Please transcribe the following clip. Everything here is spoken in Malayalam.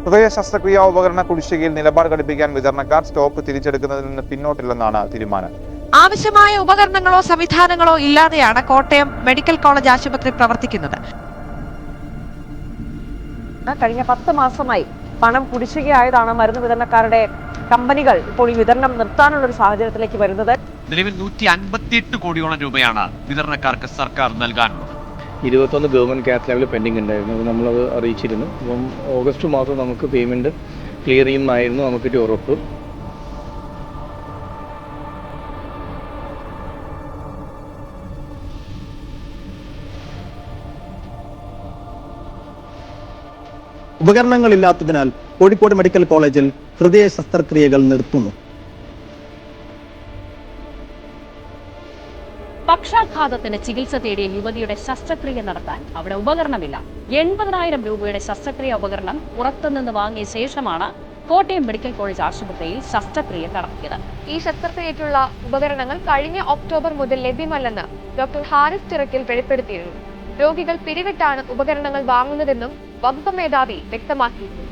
ഹൃദയ ശസ്ത്രക്രിയാ ഉപകരണ കുടിശ്ശികയിൽ നിലപാട് ഘടിപ്പിക്കാൻ വിതരണക്കാർ സ്റ്റോക്ക് തിരിച്ചെടുക്കുന്നതിൽ നിന്ന് പിന്നോട്ടില്ലെന്നാണ് തീരുമാനം. ആവശ്യമായ ഉപകരണങ്ങളോ സംവിധാനങ്ങളോ ഇല്ലാതെയാണ് കോട്ടയം മെഡിക്കൽ കോളേജ് ആശുപത്രി പ്രവർത്തിക്കുന്നത്. കഴിഞ്ഞ 10 മാസമായി പണം കുടിശ്ശികയായതാണ് മരുന്ന് വിതരണക്കാരുടെ കമ്പനികൾ ഇപ്പോൾ ഈ വിതരണം നിർത്താനുള്ള ഒരു സാഹചര്യത്തിലേക്ക് വരുന്നത്. നിലവിൽ 158 കോടിയോളം രൂപയാണ് വിതരണക്കാർക്ക് സർക്കാർ നൽകാനുള്ളത്. 21 ഗവൺമെൻറ് കാത്ത് ലാബിൽ പെൻഡിങ് ഉണ്ടായിരുന്നു. നമ്മളത് അറിയിച്ചിരുന്നു. അപ്പം ഓഗസ്റ്റ് മാസം നമുക്ക് പേയ്മെൻറ്റ് ക്ലിയർ ചെയ്യുന്നതായിരുന്നു നമുക്കൊരു ഉറപ്പ്. ഉപകരണങ്ങളില്ലാത്തതിനാൽ കോഴിക്കോട് മെഡിക്കൽ കോളേജിൽ ഹൃദയ ശസ്ത്രക്രിയകൾ നിർത്തുന്നു. പക്ഷാഘാതത്തിന് ചികിത്സ തേടിയ യുവതിയുടെ ശസ്ത്രക്രിയ നടത്താൻ അവിടെ ഉപകരണമില്ല. 80,000 രൂപയുടെ ശസ്ത്രക്രിയ ഉപകരണം പുറത്തുനിന്ന് വാങ്ങിയ ശേഷമാണ് കോട്ടയം മെഡിക്കൽ കോളേജ് ആശുപത്രിയിൽ ശസ്ത്രക്രിയ നടത്തിയത്. ഈ ശസ്ത്രക്രിയയ്ക്കുള്ള ഉപകരണങ്ങൾ കഴിഞ്ഞ ഒക്ടോബർ മുതൽ ലഭ്യമല്ലെന്ന് ഡോക്ടർ ഹാരിസ് ചിറക്കിൽ വെളിപ്പെടുത്തിയിരുന്നു. രോഗികൾ പിരിവിട്ടാണ് ഉപകരണങ്ങൾ വാങ്ങുന്നതെന്നും വകുപ്പ് മേധാവി വ്യക്തമാക്കിയിരുന്നു.